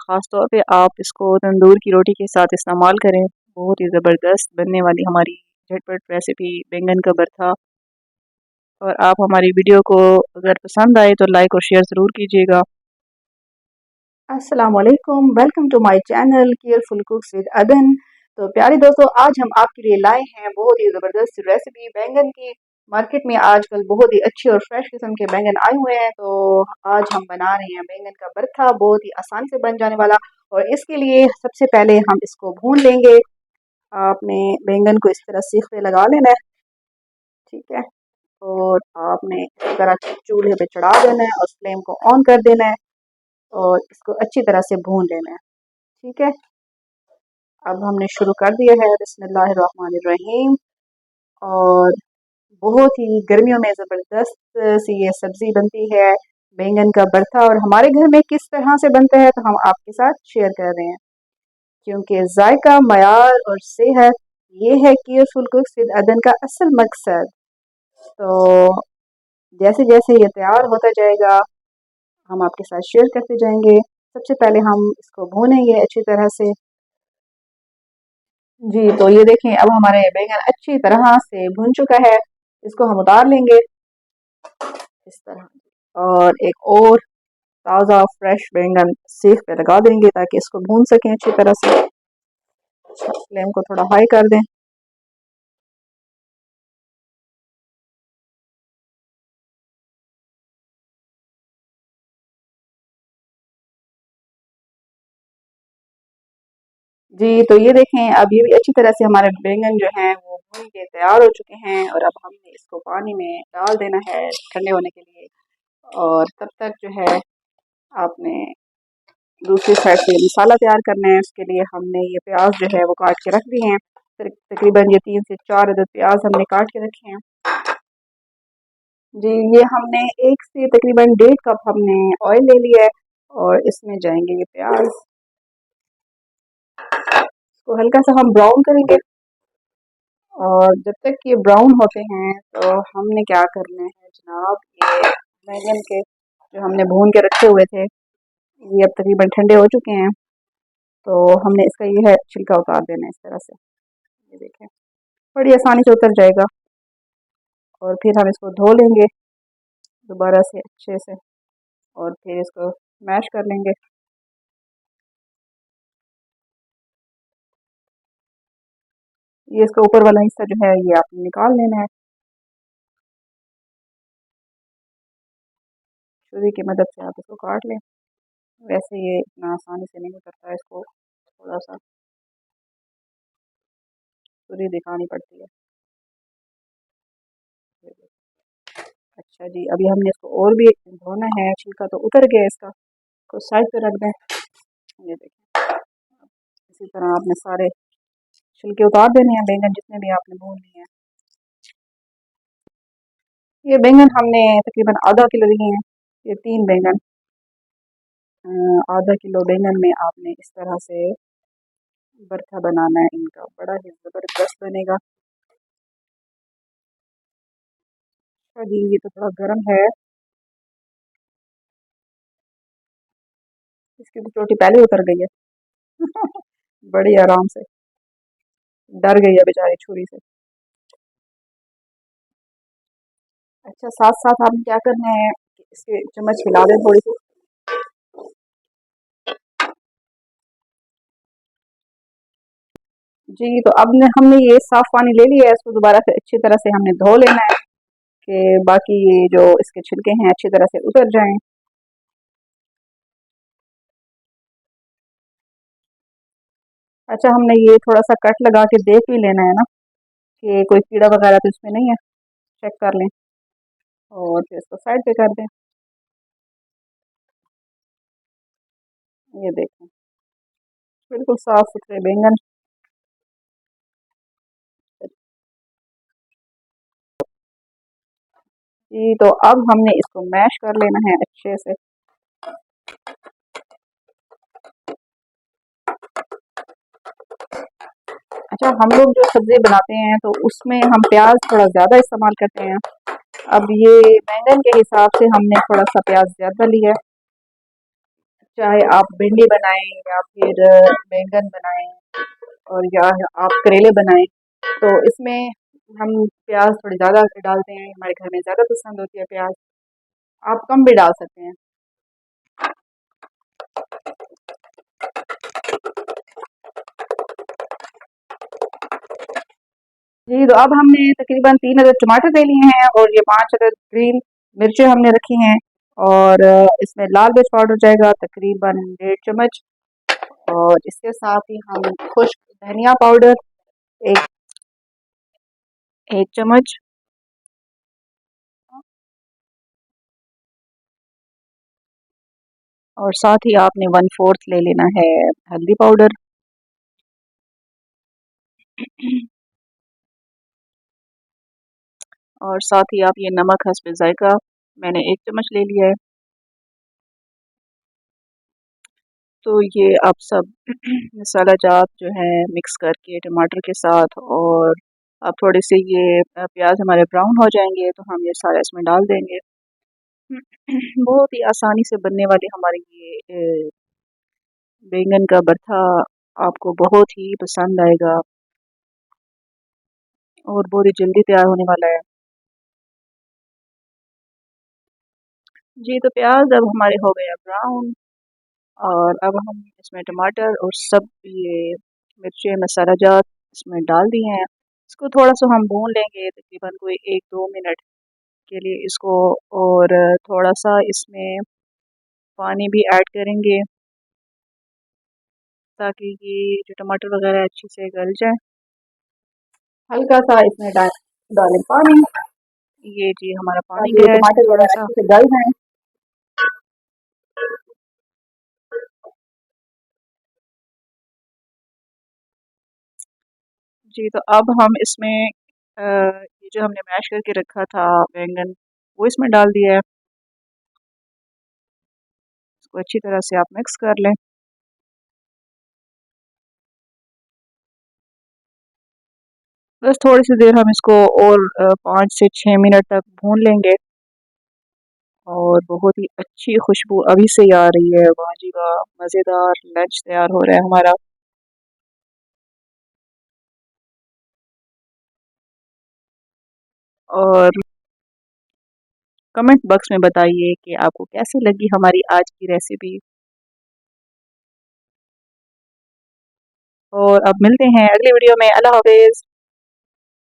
ख़ास तौर पे आप इसको तंदूर की रोटी के साथ इस्तेमाल करें। बहुत ही ज़बरदस्त बनने वाली हमारी झटपट रेसिपी बैंगन का भरता। और आप हमारी वीडियो को अगर पसंद आए तो लाइक और शेयर ज़रूर कीजिएगा। अस्सलाम वालेकुम, welcome to my channel careful cooks with Adan. तो प्यारे दोस्तों, आज हम आपके लिए लाए हैं बहुत ही ज़बरदस्त रेसिपी बैंगन की। मार्केट में आजकल बहुत ही अच्छे और फ्रेश किस्म के बैंगन आए हुए हैं। तो आज हम बना रहे हैं बैंगन का भरता, बहुत ही आसानी से बन जाने वाला। और इसके लिए सबसे पहले हम इसको भून लेंगे। आपने बैंगन को इस तरह सीख पे लगा लेना है, ठीक है। और आपने इस तरह चूल्हे पे चढ़ा देना है और फ्लेम को ऑन कर देना है और इसको अच्छी तरह से भून लेना है, ठीक है। अब हमने शुरू कर दिया है, बिस्मिल्लाहिर्रहमानिर्रहीम। और बहुत ही गर्मियों में ज़बरदस्त सी ये सब्ज़ी बनती है बैंगन का भरता। और हमारे घर में किस तरह से बनता है तो हम आपके साथ शेयर कर रहे हैं, क्योंकि जायका, मयार और सेहत ये है केयरफुल कुक्स विद अदन का असल मकसद। तो जैसे जैसे ये तैयार होता जाएगा हम आपके साथ शेयर करते जाएंगे। सबसे पहले हम इसको भूनेंगे अच्छी तरह से। जी, तो ये देखें, अब हमारे बैंगन अच्छी तरह से भुन चुका है। इसको हम उतार लेंगे इस तरह। और एक और ताज़ा फ्रेश बैंगन सीख पे लगा देंगे ताकि इसको भून सकें अच्छी तरह से। फ्लेम को थोड़ा हाई कर दें। जी, तो ये देखें, अब ये भी अच्छी तरह से हमारे बैंगन जो हैं वो भून के तैयार हो चुके हैं। और अब हमने इसको पानी में डाल देना है ठंडे होने के लिए। और तब तक जो है आपने दूसरी साइड से मसाला तैयार करना है। उसके लिए हमने ये प्याज जो है वो काट के रख दिए हैं। तकरीबन ये 3 से 4 अदद प्याज हमने काट के रखे हैं। जी, ये हमने एक से तकरीबन 1.5 कप हमने ऑयल ले लिया है और इसमें जाएंगे ये प्याज। तो हल्का सा हम ब्राउन करेंगे। और जब तक ये ब्राउन होते हैं तो हमने क्या करना है जनाब, ये बैंगन के जो हमने भून के रखे हुए थे ये अब तकरीबन ठंडे हो चुके हैं। तो हमने इसका ये है छिलका उतार देना है इस तरह से। ये देखें, बड़ी आसानी से उतर जाएगा। और फिर हम इसको धो लेंगे दोबारा से अच्छे से और फिर इसको मैश कर लेंगे। ये इसका ऊपर वाला हिस्सा जो है ये आपने निकाल लेना है। छुरी की मदद से आप इसको काट लें। वैसे ये इतना आसानी से नहीं उतरता है, इसको थोड़ा सा छुरी दिखानी पड़ती है। अच्छा जी, अभी हमने इसको और भी धोना है। छिलका तो उतर गया इसका, को साइड पे रख दें। ये देखिए, इसी तरह आपने सारे छिलके उतार देने हैं बैंगन जितने भी आपने भून लिए हैं। ये बैंगन हमने तकरीबन आधा किलो लिए हैं। ये 3 बैंगन, आधा किलो बैंगन में आपने इस तरह से भरता बनाना है। इनका बड़ा ही ज़बरदस्त बनेगा। अच्छा जी, ये तो थोड़ा गर्म है। इसकी तो चोटी पहले उतर गई है। बड़ी आराम से, डर गई है बेचारी छुरी से। अच्छा, साथ साथ आपने क्या करना है कि इसके चम्मच हिला दें थोड़ी सी। जी, तो अब हमने ये साफ पानी ले लिया है। इसको दोबारा से अच्छी तरह से हमने धो लेना है कि बाकी ये जो इसके छिलके हैं अच्छी तरह से उतर जाएं। अच्छा, हमने ये थोड़ा सा कट लगा के देख भी लेना है ना कि कोई कीड़ा वगैरह तो इसमें नहीं है। चेक कर लें और फिर इसको साइड पे कर दें। ये देखें, बिल्कुल साफ सुथरे बैंगन। जी, तो अब हमने इसको मैश कर लेना है अच्छे से। अच्छा, हम लोग जो सब्जी बनाते हैं तो उसमें हम प्याज थोड़ा ज़्यादा इस्तेमाल करते हैं। अब ये बैंगन के हिसाब से हमने थोड़ा सा प्याज ज़्यादा लिया है। चाहे आप भिंडी बनाएं या फिर बैंगन बनाएं और या आप करेले बनाएं, तो इसमें हम प्याज थोड़ी ज़्यादा डालते हैं, हमारे घर में ज़्यादा पसंद होती है प्याज। आप कम भी डाल सकते हैं। जी, तो अब हमने तकरीबन 3 अदद टमाटर ले लिए हैं और ये 5 अदद ग्रीन मिर्चें हमने रखी हैं और इसमें लाल मिर्च पाउडर जाएगा तकरीबन 1.5 चम्मच और इसके साथ ही हम खुश्क धनिया पाउडर एक 1 चम्मच और साथ ही आपने 1/4 ले लेना है हल्दी पाउडर। और साथ ही आप ये नमक हस्ब जायका मैंने 1 चम्मच ले लिया है। तो ये आप सब मसाला जात जो है मिक्स करके टमाटर के साथ और अब थोड़े से ये प्याज हमारे ब्राउन हो जाएंगे तो हम ये सारा इसमें डाल देंगे। बहुत ही आसानी से बनने वाली हमारी ये बैंगन का भरता आपको बहुत ही पसंद आएगा और बहुत ही जल्दी तैयार होने वाला है। जी, तो प्याज अब हमारे हो गया ब्राउन और अब हम इसमें टमाटर और सब ये मिर्चें मसाला जात इसमें डाल दिए हैं। इसको थोड़ा सा हम भून लेंगे तकरीबन कोई 1-2 मिनट के लिए इसको और थोड़ा सा इसमें पानी भी ऐड करेंगे ताकि ये जो टमाटर वगैरह अच्छी से गल जाए। हल्का सा इसमें डालें पानी। ये जी हमारा पानी ताकि ये गया है इसमें टमाटर थोड़ा वगैरह सा। अच्छे से गल जाएं। जी, तो अब हम इसमें ये जो हमने मैश करके रखा था बैंगन वो इसमें डाल दिया है। इसको अच्छी तरह से आप मिक्स कर लें। बस थोड़ी सी देर हम इसको और 5 से 6 मिनट तक भून लेंगे और बहुत ही अच्छी खुशबू अभी से ही आ रही है। वाह जी वाह, मज़ेदार लंच तैयार हो रहा है हमारा। और कमेंट बॉक्स में बताइए कि आपको कैसी लगी हमारी आज की रेसिपी। और अब मिलते हैं अगली वीडियो में। अल्लाह हाफिज़।